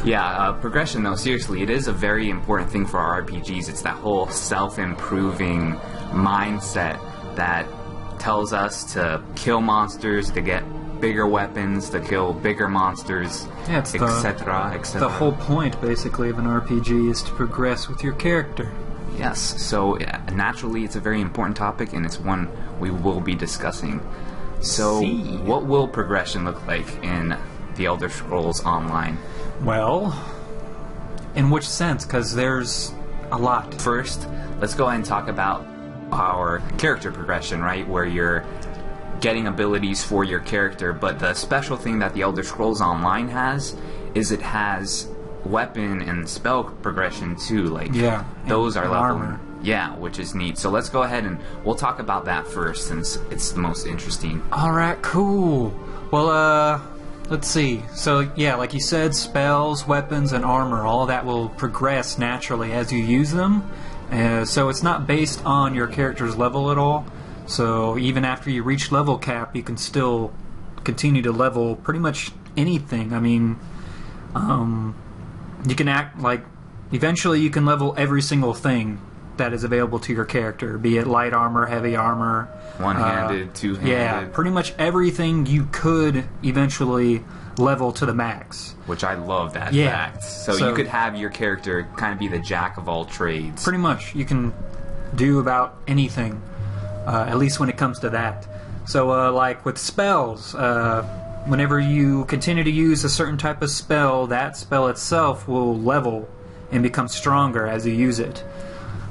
Yeah, progression though, seriously, it is a very important thing for RPGs. It's that whole self-improving mindset that tells us to kill monsters, to get bigger weapons, to kill bigger monsters, etc., etc. The whole point, basically, of an RPG is to progress with your character. Yes, so naturally it's a very important topic, and it's one we will be discussing. So, what will progression look like in the Elder Scrolls Online? Well, in which sense? Because there's a lot. First, let's go ahead and talk about our character progression, right? Where you're getting abilities for your character, but the special thing that the Elder Scrolls Online has is it has weapon and spell progression too. Like, those are level armor. Yeah, which is neat. So let's go ahead and we'll talk about that first, since it's the most interesting. Alright, cool. Well, let's see. So, yeah, like you said, spells, weapons, and armor, all of that will progress naturally as you use them. So it's not based on your character's level at all. So even after you reach level cap, you can still continue to level pretty much anything. I mean, you can act like... Eventually you can level every single thing that is available to your character, be it light armor, heavy armor, one-handed, two-handed. Yeah, pretty much everything you could eventually level to the max. Which I love that fact. So you could have your character kind of be the jack of all trades. Pretty much. You can do about anything, at least when it comes to that. So, like with spells, whenever you continue to use a certain type of spell, that spell itself will level and become stronger as you use it.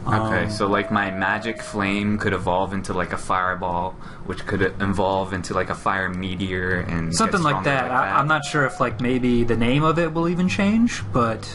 Okay, so like my magic flame could evolve into like a fireball, which could evolve into like a fire meteor and something like that. I'm not sure if like maybe the name of it will even change, but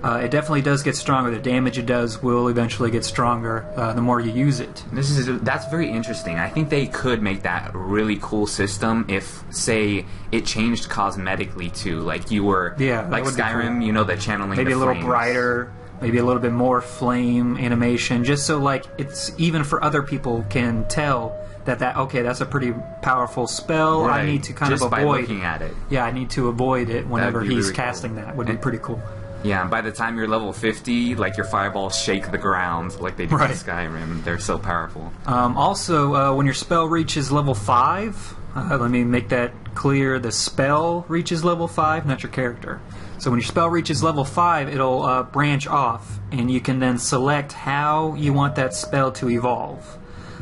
it definitely does get stronger. The damage it does will eventually get stronger the more you use it. That's very interesting. I think they could make that a really cool system if, say, it changed cosmetically too. Like you were, like Skyrim, you know, the channeling maybe the a little flames. Brighter. Maybe a little bit more flame animation, just so like it's even for other people can tell that okay, that's a pretty powerful spell. Right. I need to kind just of avoid. By looking at it. Yeah, I need to avoid it whenever he's really casting cool. that. Would be pretty cool. Yeah, and by the time you're level 50, like your fireballs shake the ground like they do in Skyrim. They're so powerful. Also, when your spell reaches level 5, let me make that clear. The spell reaches level 5, not your character. So when your spell reaches level 5, it'll branch off, and you can then select how you want that spell to evolve.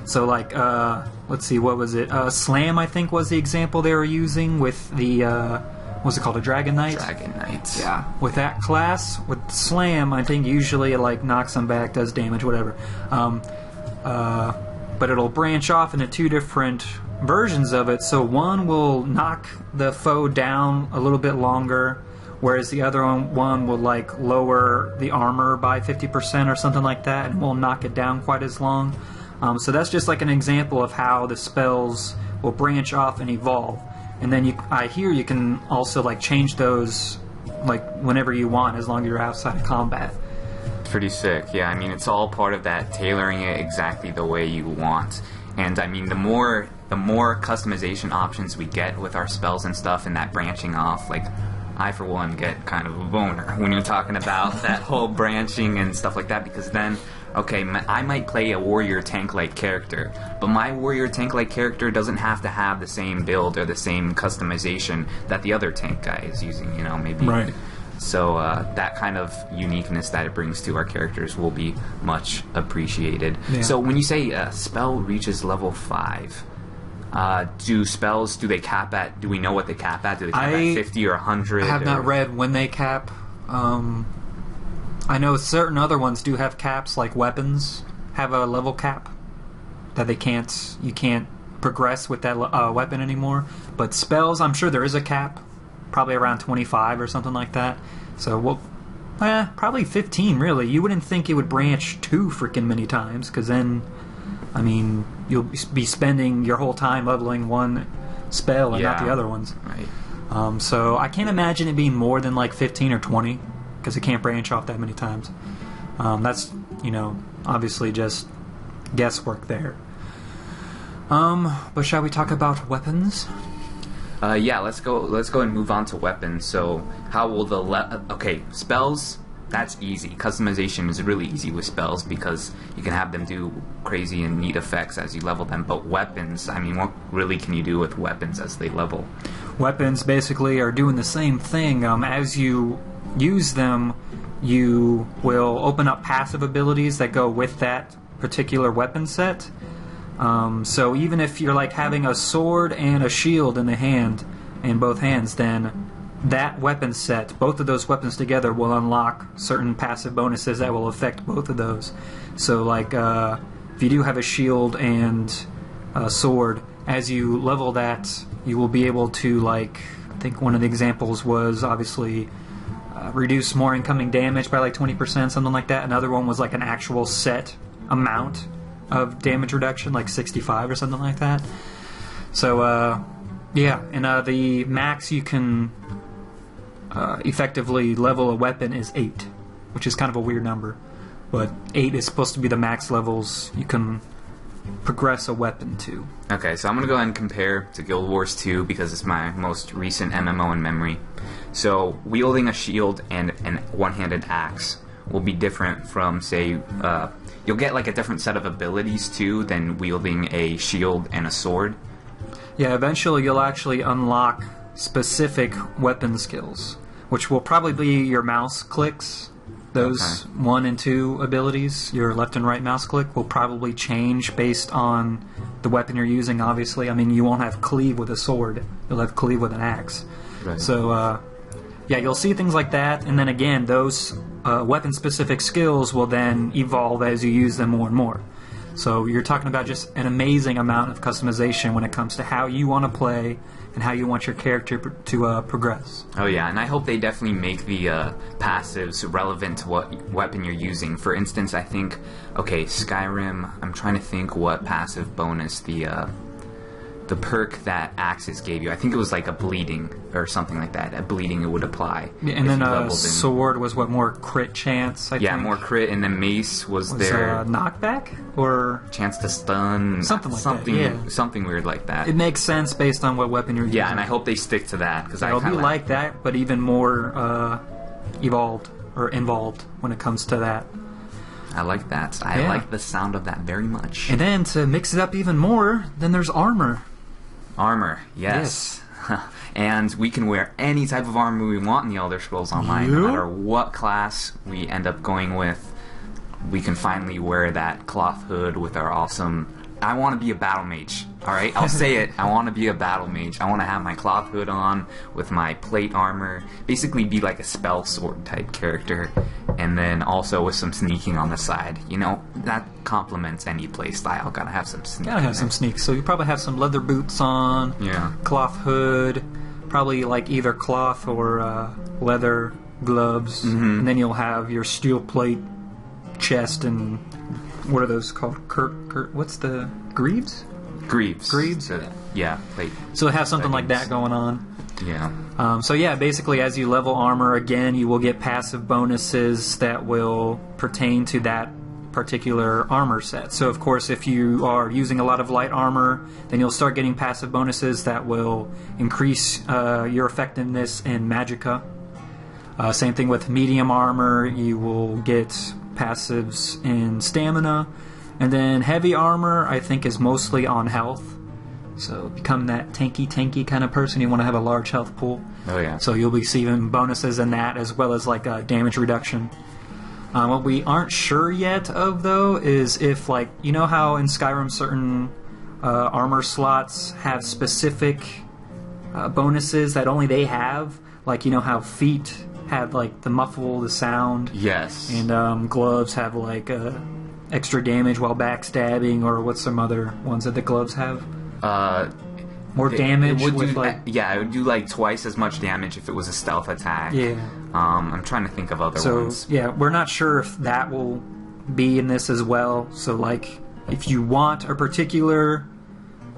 So like, let's see, what was it? Slam, I think, was the example they were using with the, what's it called, a Dragon Knight? Dragon Knight. Yeah. With that class, with Slam, I think usually it like knocks them back, does damage, whatever. But it'll branch off into 2 different versions of it. So one will knock the foe down a little bit longer, whereas the other one will like lower the armor by 50% or something like that, and won't knock it down quite as long. So that's just like an example of how the spells will branch off and evolve. And then I hear you can also like change those like whenever you want, as long as you're outside of combat. Pretty sick. Yeah, I mean, it's all part of that tailoring it exactly the way you want. And I mean, the more customization options we get with our spells and stuff, and that branching off, like, I, for one, get kind of a boner when you're talking about that whole branching and stuff like that, because then, okay, I might play a warrior tank-like character, but my warrior tank-like character doesn't have to have the same build or the same customization that the other tank guy is using, you know, maybe. Right. So that kind of uniqueness that it brings to our characters will be much appreciated. Yeah. So when you say a spell reaches level 5... do they cap at? Do we know what they cap at? Do they cap at 50 or 100? I have not read when they cap. I know certain other ones do have caps, like weapons have a level cap that you can't progress with that weapon anymore. But spells, I'm sure there is a cap, probably around 25 or something like that. So probably 15 really. You wouldn't think it would branch too freaking many times, because then, I mean, you'll be spending your whole time leveling one spell and not the other ones. Right. So I can't imagine it being more than like 15 or 20, because it can't branch off that many times. That's, obviously just guesswork there. But shall we talk about weapons? Yeah, let's go. Let's go and move on to weapons. So, how will the okay, spells? That's easy. Customization is really easy with spells because you can have them do crazy and neat effects as you level them. But weapons, I mean, what really can you do with weapons as they level? Weapons basically are doing the same thing. As you use them, you will open up passive abilities that go with that particular weapon set. So even if you're like having a sword and a shield in both hands, then that weapon set, both of those weapons together, will unlock certain passive bonuses that will affect both of those. So like if you do have a shield and a sword, as you level that, you will be able to, like, I think one of the examples was obviously reduce more incoming damage by like 20%, something like that. Another one was like an actual set amount of damage reduction, like 65 or something like that. So yeah, and the max you can effectively level a weapon is 8, which is kind of a weird number, but 8 is supposed to be the max levels you can progress a weapon to. Okay, so I'm going to go ahead and compare to Guild Wars 2 because it's my most recent MMO in memory. So, wielding a shield and an one-handed axe will be different from, say, you'll get like a different set of abilities too than wielding a shield and a sword. Yeah, eventually you'll actually unlock specific weapon skills, which will probably be your mouse clicks. Those 1 and 2 abilities, your left and right mouse click, will probably change based on the weapon you're using, obviously. I mean, you won't have cleave with a sword. You'll have cleave with an axe. Right. So, yeah, you'll see things like that, and then again, those weapon-specific skills will then evolve as you use them more and more. So you're talking about just an amazing amount of customization when it comes to how you want to play and how you want your character to progress. Oh yeah, and I hope they definitely make the passives relevant to what weapon you're using. For instance, I think, okay, Skyrim, I'm trying to think what passive bonus the perk that axes gave you. I think it was like a bleeding or something like that. A bleeding it would apply. Yeah, and then a sword was what, more crit chance, I think? Yeah, more crit, and then mace was their knockback? Or chance to stun. Something like that, yeah. Something weird like that. It makes sense based on what weapon you're using. Yeah, and I hope they stick to that. Because It'll be like that, but even more evolved or involved when it comes to that. I like that. I like the sound of that very much. And then to mix it up even more, then there's armor. Armor, yes. And we can wear any type of armor we want in the Elder Scrolls Online. No matter what class we end up going with, we can finally wear that cloth hood with our awesome... I want to be a battle mage, alright? I'll say it. I want to be a battle mage. I want to have my cloth hood on with my plate armor. Basically be like a spell sword type character. And then also with some sneaking on the side. You know, that complements any playstyle. Gotta have some sneak. Gotta have some sneaks. So you probably have some leather boots on. Yeah. Cloth hood. Probably like either cloth or leather gloves. Mm-hmm. And then you'll have your steel plate chest and... What are those called? What's the... Greaves? Greaves. Greaves? Yeah, plate. So have something like that going on. Yeah. So yeah, basically as you level armor, again, you will get passive bonuses that will pertain to that particular armor set. So of course, if you are using a lot of light armor, then you'll start getting passive bonuses that will increase your effectiveness in magicka. Same thing with medium armor, you will get passives in stamina. And then heavy armor, I think, is mostly on health. So become that tanky kind of person, you want to have a large health pool. Oh yeah. So you'll be receiving bonuses in that, as well as like damage reduction. What we aren't sure yet of, though, is if, like, you know how in Skyrim certain armor slots have specific bonuses that only they have? Like, you know how feet have, like, the muffle, the sound? Yes. And gloves have, like, extra damage while backstabbing, or what's some other ones that the gloves have? More damage? It would do like twice as much damage if it was a stealth attack. Yeah. I'm trying to think of other ones. So, yeah, we're not sure if that will be in this as well. So, like, if you want a particular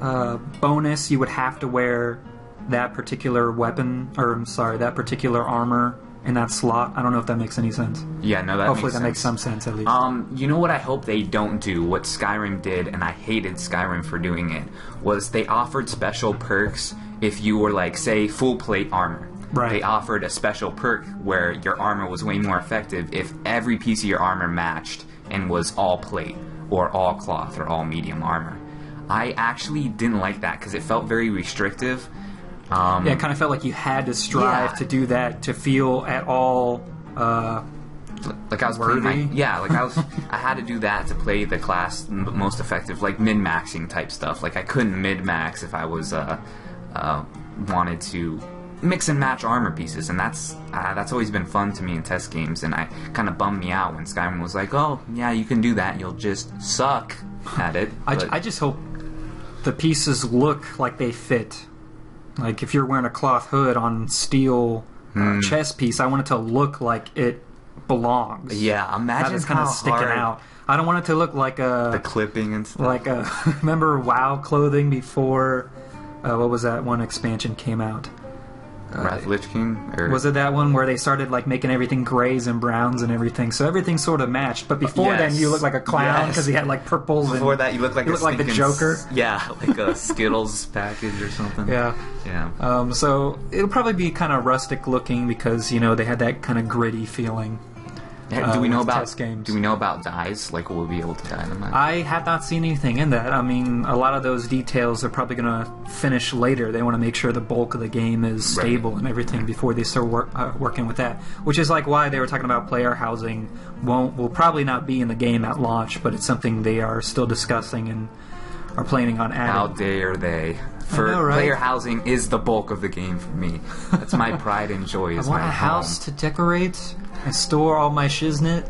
bonus, you would have to wear that particular weapon, or, I'm sorry, that particular armor in that slot. I don't know if that makes any sense. Yeah, no, Hopefully that makes makes some sense, at least. You know what I hope they don't do? What Skyrim did, and I hated Skyrim for doing it, was they offered special perks if you were like, say, full plate armor. Right. They offered a special perk where your armor was way more effective if every piece of your armor matched and was all plate or all cloth or all medium armor. I actually didn't like that because it felt very restrictive. Yeah, it kind of felt like you had to strive to do that to feel at all like I was worthy. playing I had to do that to play the class most effective, like min-maxing type stuff. Like I couldn't mid-max if I was wanted to mix and match armor pieces, and that's always been fun to me in test games, and I kind of bummed me out when Skyrim was like, oh yeah, you can do that, you'll just suck at it. I just hope the pieces look like they fit. Like if you're wearing a cloth hood on steel chest piece, I want it to look like it belongs. Yeah, imagine it's kind of sticking out. I don't want it to look like the clipping and stuff. Like remember WoW clothing before what was that one expansion came out? Wrath of Lich King? Or? Was it that one where they started like making everything grays and browns and everything? So everything sort of matched. But before then, you looked like a clown because he had like purples. Before that, you looked like the Joker. Yeah, like a Skittles package or something. Yeah. So it'll probably be kind of rustic looking because they had that kind of gritty feeling. Do we know about test games? Do we know about dyes? Like, will we be able to dye them? I have not seen anything in that. I mean, a lot of those details are probably going to finish later. They want to make sure the bulk of the game is stable and everything before they start working with that. Which is like why they were talking about player housing will probably not be in the game at launch, but it's something they are still discussing and are planning on adding. How dare they? Player housing is the bulk of the game for me. That's my pride and joy. I want a house to decorate and store all my shiznit.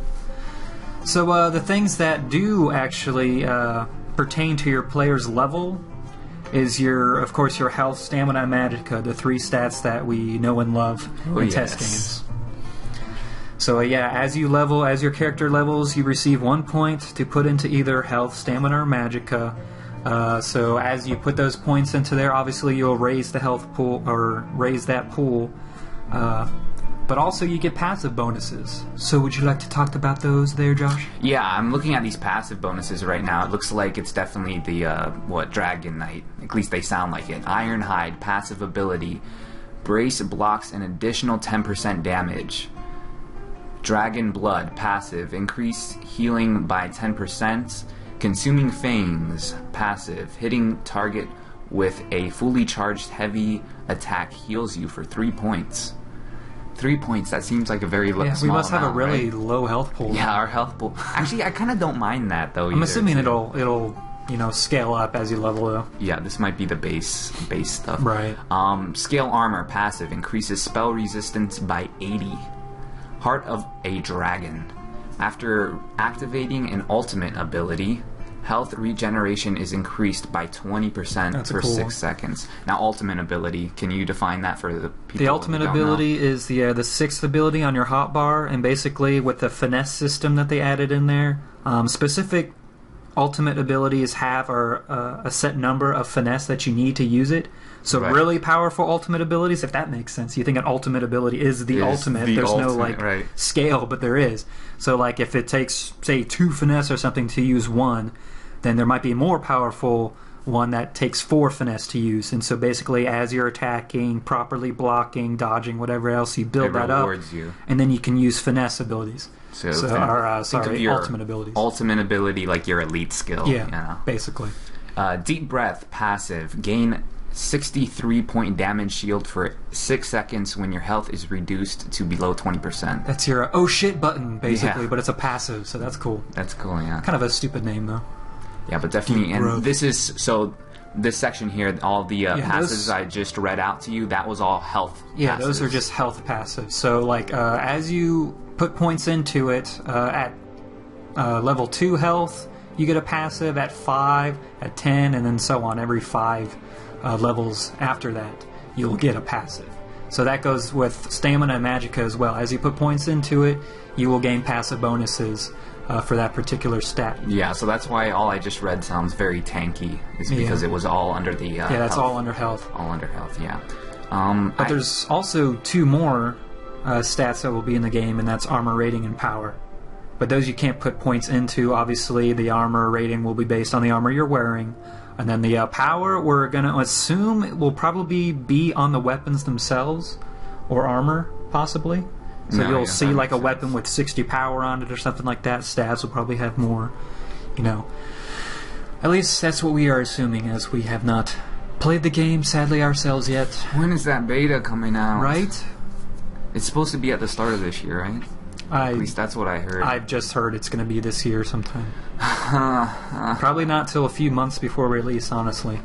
So the things that do actually pertain to your player's level is of course your health, stamina, and magicka, the three stats that we know and love in test games. So as your character levels, you receive 1 point to put into either health, stamina, or magicka. So as you put those points into there, obviously you'll raise the health pool or raise that pool. But also you get passive bonuses. So would you like to talk about those there, Josh? Yeah, I'm looking at these passive bonuses right now. It looks like it's definitely the, Dragon Knight. At least they sound like it. Ironhide, passive ability. Brace blocks an additional 10% damage. Dragon Blood, passive. Increase healing by 10%. Consuming Fangs, passive. Hitting target with a fully charged heavy attack heals you for 3 points. 3 points, that seems like a very small amount. We must have a really low health pool. Yeah, our health pool. Actually, I kind of don't mind that, though, I'm assuming it'll scale up as you level up. Yeah, this might be the base stuff. Right. Scale Armor, passive. Increases spell resistance by 80. Heart of a Dragon. After activating an ultimate ability, health regeneration is increased by 20% for 6 seconds. Now, ultimate ability, can you define that for the people? The ultimate ability is the sixth ability on your hotbar, and basically with the finesse system that they added in there, specific ultimate abilities have a set number of finesse that you need to use it. So really powerful ultimate abilities, if that makes sense. You think an ultimate ability is the ultimate. There's no scale, but there is. So like if it takes, say, 2 finesse or something to use 1, then there might be a more powerful one that takes 4 finesse to use. And so basically as you're attacking, properly blocking, dodging, whatever else, you build that up. And then you can use finesse abilities. Ultimate abilities. Ultimate ability, like your elite skill. Yeah, basically. Deep Breath, passive. Gain 63-point damage shield for 6 seconds when your health is reduced to below 20%. That's your oh shit button, basically, but it's a passive, so that's cool. That's cool, yeah. Kind of a stupid name, though. Yeah, but definitely, and this section here, all the passives I just read out to you, that was all health passives. Those are just health passives. So, like, as you put points into it, at level 2 health, you get a passive, at 5, at 10, and then so on. Every 5 levels after that, you'll get a passive. So that goes with stamina and magicka as well. As you put points into it, you will gain passive bonuses for that particular stat. Yeah, so that's why all I just read sounds very tanky, is because it was all under the that's health. all under health. All under health, yeah. But there's also 2 more stats that will be in the game, and that's armor rating and power. But those you can't put points into. Obviously, the armor rating will be based on the armor you're wearing. And then the power, we're going to assume it will probably be on the weapons themselves, or armor, possibly. So No, you'll yeah, see that like a makes weapon sense. with 60 power on it or something like that. Stats will probably have more, you know. At least that's what we are assuming, as we have not played the game, sadly, ourselves yet. When is that beta coming out? Right? It's supposed to be at the start of this year, right? At least that's what I heard. I've just heard it's going to be this year sometime. Probably not till a few months before release, honestly.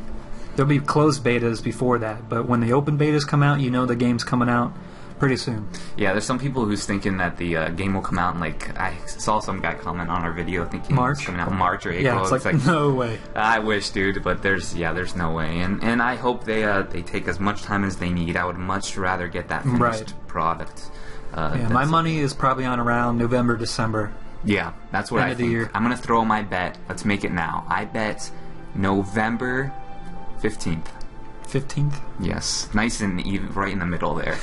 There'll be closed betas before that, but when the open betas come out, you know the game's coming out pretty soon. Yeah, there's some people who's thinking that the game will come out in, like, I saw some guy comment on our video thinking March? it's coming out in March or April. Yeah, it's like no way. I wish, dude, but there's no way. And I hope they take as much time as they need. I would much rather get that finished product. Yeah, my money is probably on around November, December. Yeah, that's what End I of the think. year. I'm going to throw my bet. Let's make it now. I bet November 15th. 15th? Yes. Nice and even, right in the middle there.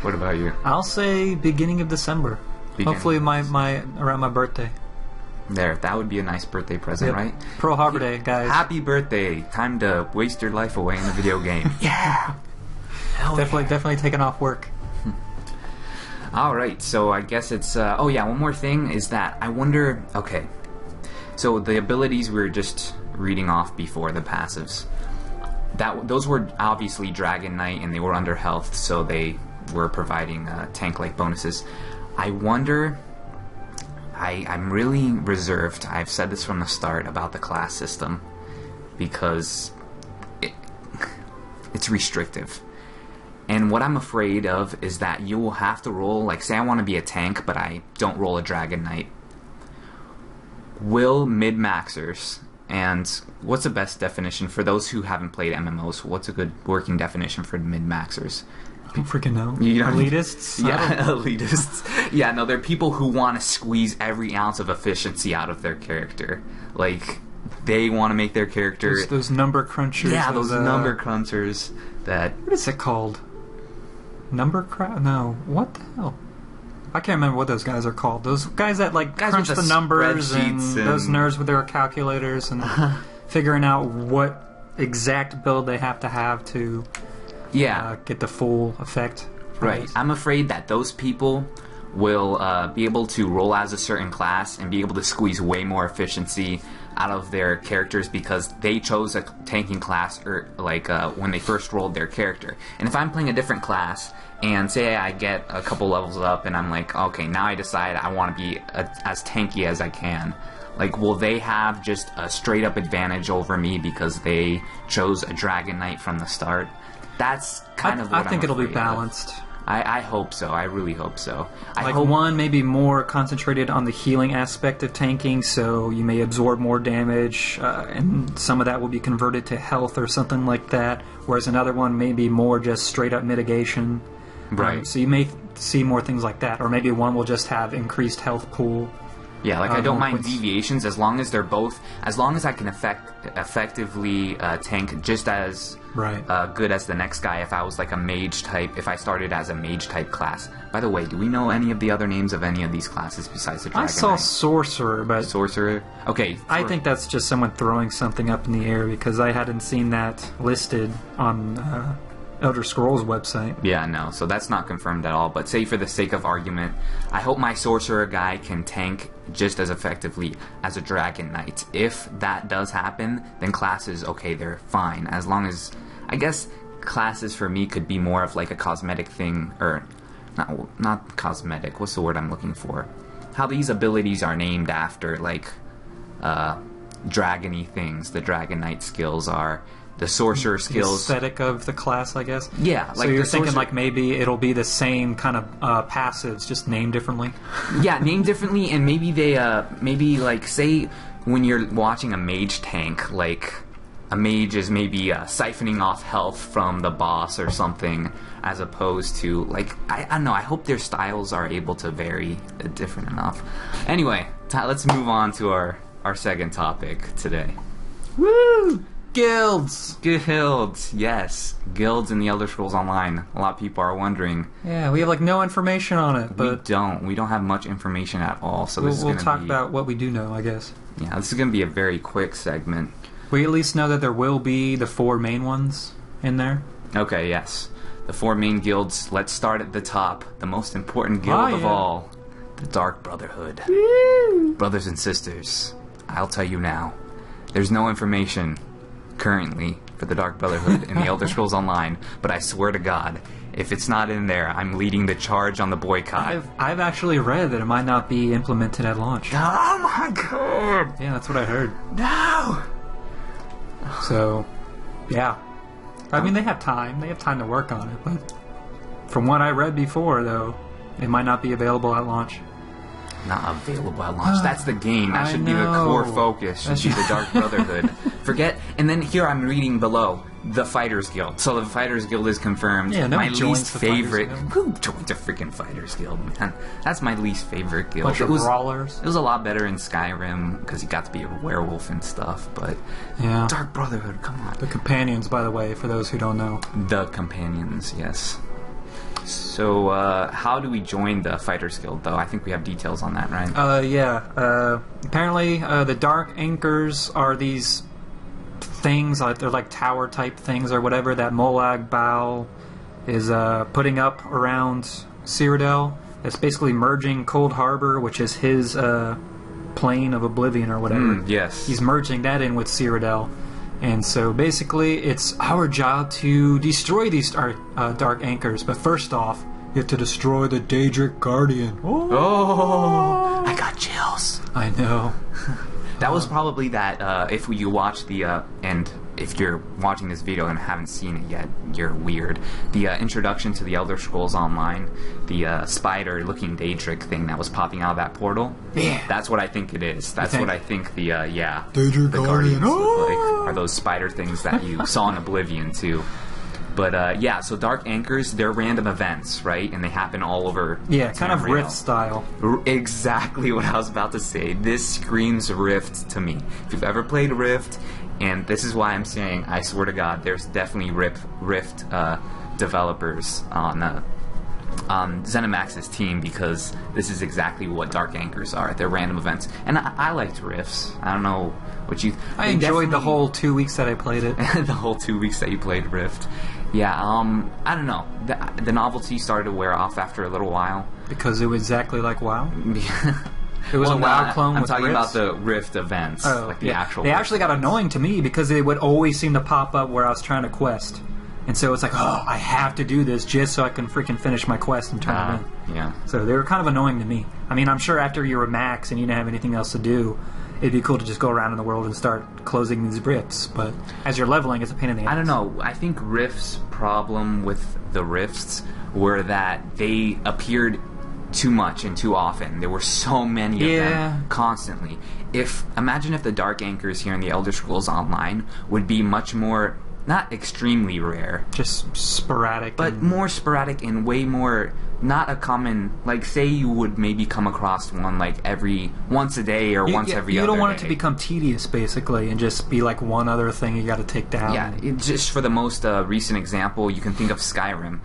What about you? I'll say beginning of December. Hopefully around my birthday. There, that would be a nice birthday present, Yep. right? Pearl Harbor Day, guys. Happy birthday. Time to waste your life away in a video game. Yeah! Definitely taking off work. Alright, so I guess it's... oh yeah, one more thing is that I wonder... Okay, so the abilities we were just reading off before, the passives, those were obviously Dragon Knight and they were under health, so they were providing tank-like bonuses. I wonder... I'm really reserved, I've said this from the start, about the class system, because it's restrictive. And what I'm afraid of is that you will have to roll, like, say I want to be a tank, but I don't roll a Dragon Knight. Will mid-maxers, and what's the best definition for those who haven't played MMOs? What's a good working definition for mid-maxers? I don't freaking know. You know, elitists? Yeah, elitists. Yeah, no, they're people who want to squeeze every ounce of efficiency out of their character. Like, they want to make their character... Those number crunchers. Yeah, those number crunchers that... What is it called? Number crunch? No. What the hell? I can't remember what those guys are called. Those guys that, like, crunch the numbers, and those nerds with their calculators and figuring out what exact build they have to get the full effect. Right. I'm afraid that those people will be able to roll as a certain class and be able to squeeze way more efficiency out of their characters because they chose a tanking class or when they first rolled their character. And if I'm playing a different class and say I get a couple levels up and I'm like, okay, now I decide I want to be as tanky as I can. Like, will they have just a straight up advantage over me because they chose a Dragon Knight from the start? That's kind of what I think it'll be afraid of. balanced. I hope so. I really hope so. I hope one maybe more concentrated on the healing aspect of tanking, so you may absorb more damage, and some of that will be converted to health or something like that, whereas another one may be more just straight up mitigation. Right. So you may see more things like that, or maybe one will just have increased health pool. Yeah, like I don't mind deviations as long as they're both, as long as I can effectively tank just as good as the next guy if I was like a mage type, if I started as a mage type class. By the way, do we know any of the other names of any of these classes besides the Dragon I saw Knight? Sorcerer, but... Sorcerer? Okay. I think that's just someone throwing something up in the air because I hadn't seen that listed on Elder Scrolls website. Yeah, no, so that's not confirmed at all, but say for the sake of argument, I hope my Sorcerer guy can tank just as effectively as a Dragon Knight. If that does happen, then classes, okay, they're fine. As long as, I guess, classes for me could be more of like a cosmetic thing, or not cosmetic, what's the word I'm looking for? How these abilities are named after, like, dragony things, the Dragon Knight skills are. The sorcerer skills, the aesthetic of the class, I guess. Yeah, like so you're thinking like maybe it'll be the same kind of passives, just named differently. Yeah, named differently, and maybe they maybe like say when you're watching a mage tank, like a mage is maybe siphoning off health from the boss or something, as opposed to like I don't know. I hope their styles are able to vary different enough. Anyway, let's move on to our second topic today. Woo! Guilds! Guilds, yes. Guilds in the Elder Scrolls Online. A lot of people are wondering. Yeah, we have like no information on it, but... We don't have much information at all, so this is we'll going to talk about what we do know, I guess. Yeah, this is going to be a very quick segment. We at least know that there will be the 4 main ones in there. Okay, yes. The 4 main guilds. Let's start at the top. The most important guild of all. The Dark Brotherhood. Woo! Brothers and sisters, I'll tell you now. There's no information currently for the Dark Brotherhood in the Elder Scrolls Online, but I swear to God, if it's not in there, I'm leading the charge on the boycott. I've actually read that it might not be implemented at launch. Oh my God! Yeah, that's what I heard. No! So, yeah. I mean, they have time. They have time to work on it, but from what I read before, though, it might not be available at launch. Not available at launch. That's the game. That should be the know. core focus. Should be the Dark Brotherhood. Forget. And then here I'm reading below the Fighters Guild. So the Fighters Guild is confirmed. Yeah, no my one joins least the Fighters favorite. Guild. Who joins a freaking Fighters Guild, man? That's my least favorite guild. Bunch of brawlers. It was a lot better in Skyrim because you got to be a werewolf and stuff. But Yeah. Dark Brotherhood, come on. The companions, by the way, for those who don't know. The companions, yes. So, how do we join the Fighters Guild, though? I think we have details on that, right? Yeah. Apparently, the Dark Anchors are these things, they're like tower-type things or whatever, that Molag Bal is putting up around Cyrodiil. It's basically merging Cold Harbor, which is his plane of oblivion or whatever. Yes. He's merging that in with Cyrodiil. And so basically, it's our job to destroy these Dark Anchors. But first off, you have to destroy the Daedric Guardian. Oh, I got chills. I know. That was probably that, if you watch the, and if you're watching this video and haven't seen it yet, you're weird. The introduction to the Elder Scrolls Online, the spider-looking Daedric thing that was popping out of that portal. Yeah. That's what I think it is. That's what I think the Daedric the Guardians Guardian. look like. Are those spider things that you saw in Oblivion, too. But, yeah, so Dark Anchors, they're random events, right? And they happen all over. Yeah, kind of Tamriel. Rift style. Exactly what I was about to say. This screams Rift to me. If you've ever played Rift, and this is why I'm saying, I swear to God, there's definitely Rift developers on ZeniMax's team, because this is exactly what Dark Anchors are. They're random events. And I liked Rifts. I don't know what you... I enjoyed the whole 2 weeks that I played it. The whole 2 weeks that you played Rift. Yeah, I don't know. The novelty started to wear off after a little while. Because it was exactly like WoW? It was Well, a WoW clone I'm with talking Rifts? about the Rift events, like the actual. They Rift actually got annoying to me because it would always seem to pop up where I was trying to quest. And so it's like, oh, I have to do this just so I can freaking finish my quest and turn it in. Yeah. So they were kind of annoying to me. I mean, I'm sure after you were max and you didn't have anything else to do, it'd be cool to just go around in the world and start closing these rifts. But as you're leveling, it's a pain in the ass. I don't know. I think Rift's problem with the Rifts were that they appeared too much and too often. There were so many of them constantly. Imagine if the Dark Anchors here in the Elder Scrolls Online would be much more, not extremely rare, just sporadic. but more sporadic and way more, not a common, like, say you would maybe come across one like once a day or once every other day. You don't want it to become tedious, basically, and just be like one other thing you got to take down. Yeah, just for the most recent example, you can think of Skyrim.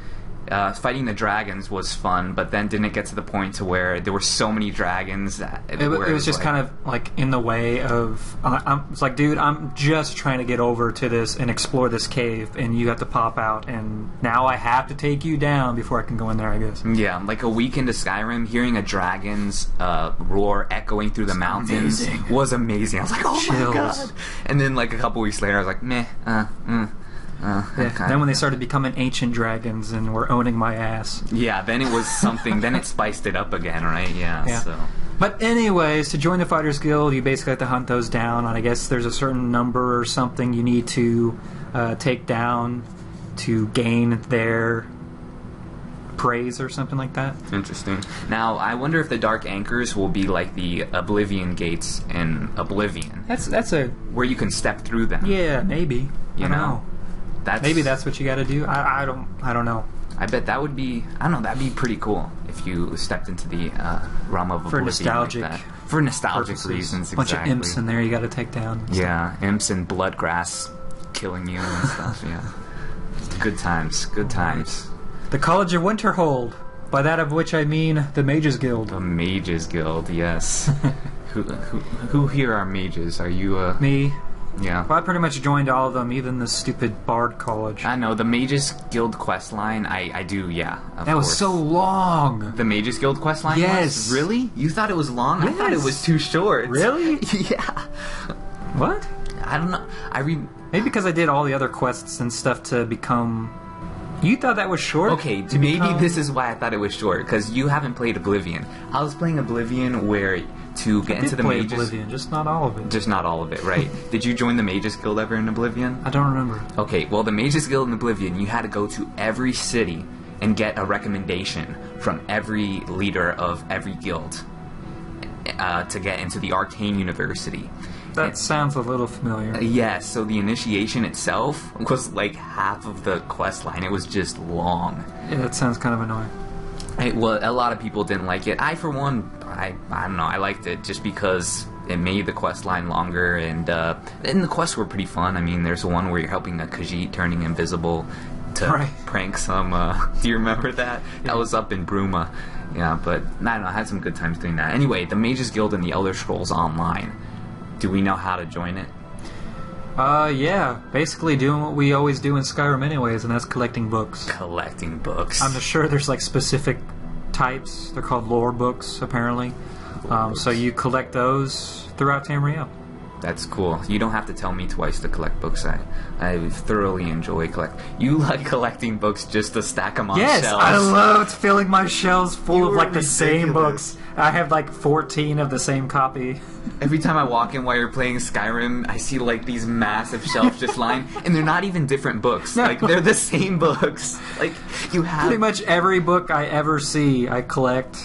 Fighting the dragons was fun, but then didn't it get to the point to where there were so many dragons that it was just kind of like in the way of it's like, dude, I'm just trying to get over to this and explore this cave, and you have to pop out, and now I have to take you down before I can go in there, I guess. Yeah, like a week into Skyrim, hearing a dragon's roar echoing through the mountains was amazing. I was like, oh my God. And then like a couple weeks later, I was like, meh, Then when they started becoming ancient dragons and were owning my ass. Yeah, then it was something. Then it spiced it up again, right? Yeah. So. But anyways, to join the Fighters Guild, you basically have to hunt those down. And I guess there's a certain number or something you need to take down to gain their praise or something like that. Interesting. Now, I wonder if the Dark Anchors will be like the Oblivion gates in Oblivion. That's a where you can step through them. Yeah, maybe. I don't know. Maybe that's what you got to do. I don't know. I bet that would be. I don't know. That'd be pretty cool if you stepped into the realm of Oblivion nostalgic like that. For nostalgic purposes. reasons. Exactly. Bunch of imps in there you got to take down. Yeah, imps and bloodgrass killing you and stuff. Yeah, good times. Good times. The College of Winterhold. By that of which I mean the Mages Guild. The Mages Guild. Yes. Who here are mages? Are you Me. Yeah. Well, I pretty much joined all of them, even the stupid Bard College. I know, the Mage's Guild quest line, I do, yeah. Of That was course. so long. The Mage's Guild quest line Yes. was? Really? You thought it was long? I thought it Yes. was too short. Really? Yeah. What? I don't know. Maybe because I did all the other quests and stuff to become... You thought that was short? Okay, To maybe become- this is why I thought it was short, because you haven't played Oblivion. I was playing Oblivion where to get into the play Mage's... Oblivion, just not all of it. Just not all of it, right? Did you join the Mage's Guild ever in Oblivion? I don't remember. Okay, well, the Mage's Guild in Oblivion, you had to go to every city and get a recommendation from every leader of every guild to get into the Arcane University. That sounds a little familiar. Yes, so the initiation itself was like half of the quest line. It was just long. Yeah, that sounds kind of annoying. Well, a lot of people didn't like it. I, for one, I don't know, I liked it just because it made the quest line longer, and the quests were pretty fun. I mean, there's one where you're helping a Khajiit turning invisible to Right. prank some... do you remember that? That was up in Bruma. Yeah, but I don't know, I had some good times doing that. Anyway, the Mage's Guild and the Elder Scrolls Online. Do we know how to join it? Yeah. Basically doing what we always do in Skyrim anyways, and that's collecting books. Collecting books. I'm sure there's like specific types. They're called lore books, apparently. So you collect those throughout Tamriel. That's cool. You don't have to tell me twice to collect books. I thoroughly enjoy You like collecting books just to stack them on Yes, shelves. I loved filling my shelves full You of were like the same ridiculous. books. I have like 14 of the same copy. Every time I walk in while you're playing Skyrim, I see like these massive shelves just lying, and they're not even different books. No. Like they're the same books. Like you have Pretty much every book I ever see, I collect.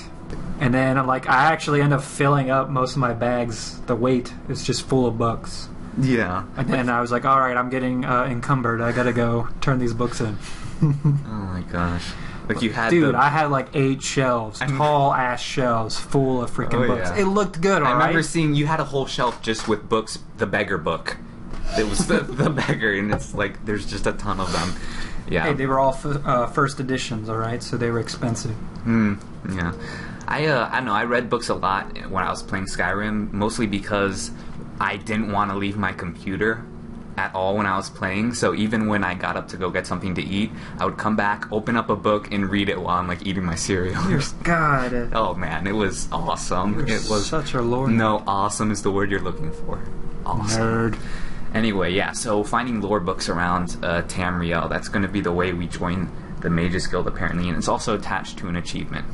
And then I'm like, I actually end up filling up most of my bags. The weight is just full of books. Yeah. And then I was like, all right, I'm getting encumbered. I gotta go turn these books in. Oh my gosh. Like you had Dude, the... I had like 8 shelves, tall ass shelves full of freaking Oh, books. yeah. It looked good, I alright? remember seeing you had a whole shelf just with books, the beggar book. It was the beggar, and it's like there's just a ton of them. Yeah. Hey, they were all first editions, alright? So they were expensive. Yeah. I don't know, I read books a lot when I was playing Skyrim, mostly because I didn't want to leave my computer at all when I was playing, so even when I got up to go get something to eat, I would come back, open up a book, and read it while I'm like eating my cereal. God. Oh man, it was awesome. You're It was such a lord. No, awesome is the word you're looking for. Awesome. Nerd. Anyway, yeah, so finding lore books around Tamriel, that's going to be the way we join the Mage's Guild, apparently, and it's also attached to an achievement.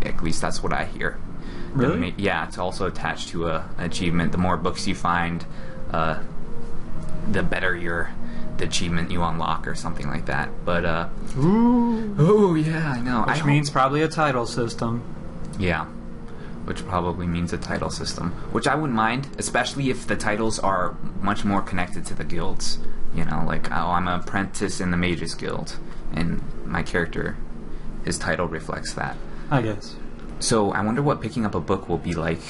At least that's what I hear. Really? Yeah, it's also attached to an achievement. The more books you find, the better the achievement you unlock, or something like that. But, Ooh. oh, yeah, I know. Which means probably a title system. Yeah. Which probably means a title system. Which I wouldn't mind, especially if the titles are much more connected to the guilds. You know, like, oh, I'm an apprentice in the Mage's Guild, and my character, his title reflects that. I guess. So I wonder what picking up a book will be like.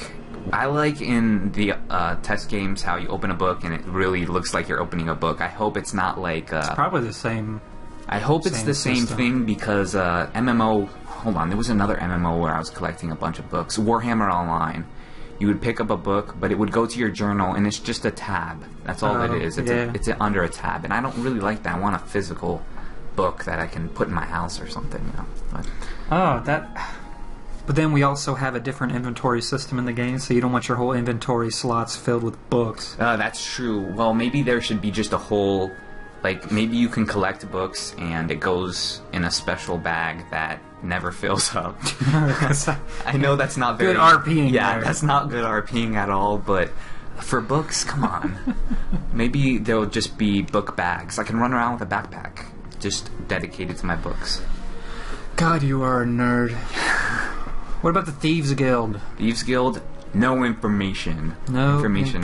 I like in the test games how you open a book and it really looks like you're opening a book. I hope it's not like... It's probably the same. I hope it's Same the same system. thing, because MMO... Hold on, there was another MMO where I was collecting a bunch of books. Warhammer Online. You would pick up a book, but it would go to your journal, and it's just a tab. That's all it is. It's, yeah. it's under a tab, and I don't really like that. I want a physical book that I can put in my house or something, you know. But, Oh, that... But then we also have a different inventory system in the game, so you don't want your whole inventory slots filled with books. that's true. Well, maybe there should be just a whole... Like, maybe you can collect books, and it goes in a special bag that never fills up. I know that's not very... Good RPing Yeah, there. that's not good RPing at all, but for books, come on. Maybe there'll just be book bags. I can run around with a backpack just dedicated to my books. God, you are a nerd. What about the Thieves Guild? Thieves Guild, no information. No not information.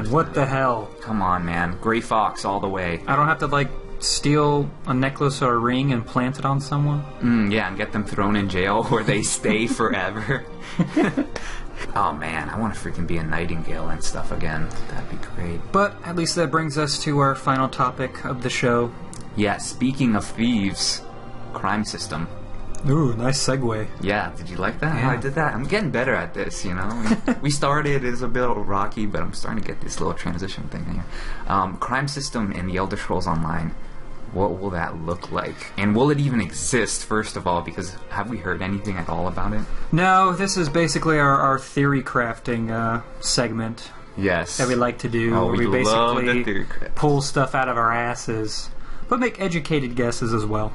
found. What the hell? Come on, man. Gray Fox all the way. I don't have to, like, steal a necklace or a ring and plant it on someone? Yeah, and get them thrown in jail where they stay forever. Oh man, I want to freaking be a nightingale and stuff again. That'd be great. But at least that brings us to our final topic of the show. Yeah, speaking of thieves, crime system. Ooh, nice segue. Yeah, did you like that? Yeah. How I did that? I'm getting better at this, you know? We started as a bit rocky, but I'm starting to get this little transition thing here. Crime system in the Elder Scrolls Online. What will that look like? And will it even exist, first of all? Because have we heard anything at all about it? No, this is basically our theory crafting segment Yes. that we like to do. Oh, where we we love the basically theory craft. pull stuff out of our asses, but make educated guesses as well.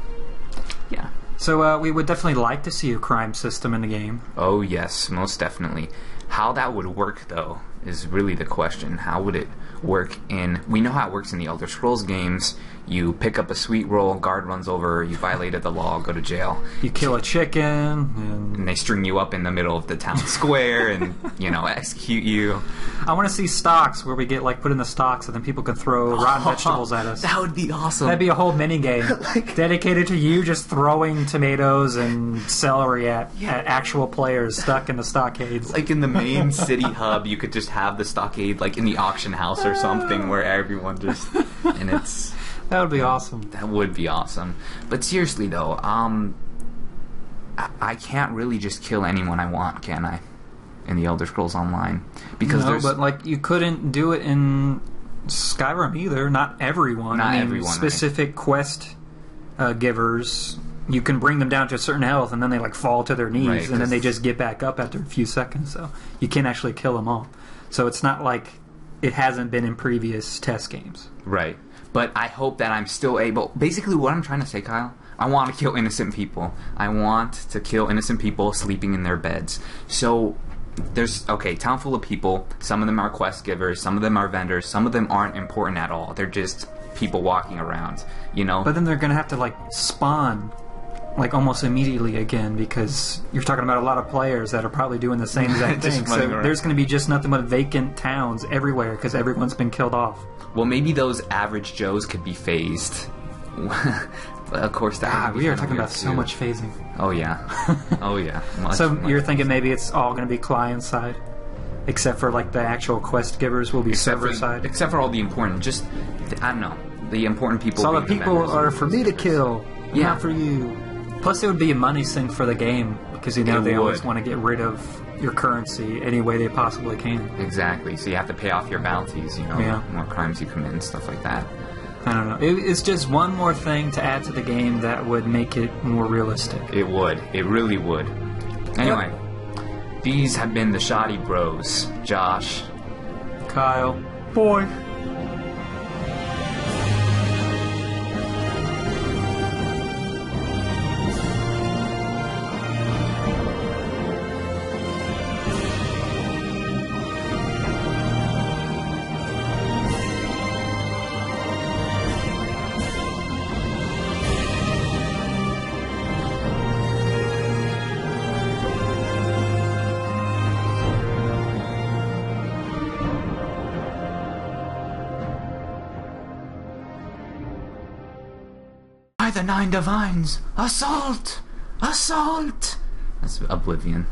Yeah. So we would definitely like to see a crime system in the game. Oh, yes, most definitely. How that would work, though, is really the question. How would it work in... We know how it works in the Elder Scrolls games. You pick up a sweet roll, guard runs over, you violated the law, go to jail. You kill a chicken, and And they string you up in the middle of the town square and, you know, execute you. I want to see stocks where we get put in the stocks, and then people can throw rotten vegetables at us. That would be awesome. That'd be a whole mini game dedicated to you just throwing tomatoes and celery at actual players stuck in the stockades. Like in the main city hub, you could just have the stockade, like in the auction house or something, where everyone just... And it's... That would be awesome. That would be awesome. But seriously, though, I can't really just kill anyone I want, can I? In the Elder Scrolls Online. Because No, but you couldn't do it in Skyrim either. Not everyone. Not I mean, everyone, specific quest givers, you can bring them down to a certain health, and then they fall to their knees, Right, and then they just get back up after a few seconds. So you can't actually kill them all. So it's not like it hasn't been in previous test games. Right. But I hope that I'm still able... Basically, what I'm trying to say, Kyle, I want to kill innocent people. I want to kill innocent people sleeping in their beds. So, there's... Okay, town full of people. Some of them are quest givers. Some of them are vendors. Some of them aren't important at all. They're just people walking around, you know? But then they're going to have to, spawn, almost immediately again, because you're talking about a lot of players that are probably doing the same exact Just thing. So running around. there's going to be just nothing but vacant towns everywhere because everyone's been killed off. Well, maybe those average Joes could be phased. But of course, that would be We are kinda talking weird, about so too. much phasing. Oh, yeah. Oh, yeah. Much, So much. you're thinking maybe it's all going to be client side, except for the actual quest givers will be server side. Except for all the important, just, I don't know, the important people. So all the being people vendors are and for me to visitors. kill, Yeah. not for you. Plus, it would be a money sink for the game because It they always would. want to get rid of your currency any way they possibly can. Exactly. So you have to pay off your bounties, Yeah. more crimes you commit and stuff like that. I don't know. It's just one more thing to add to the game that would make it more realistic. It would. It really would. Anyway, these have been the Shoddy Bros. Josh. Kyle. Boy. By the Nine Divines! Assault! Assault! That's Oblivion.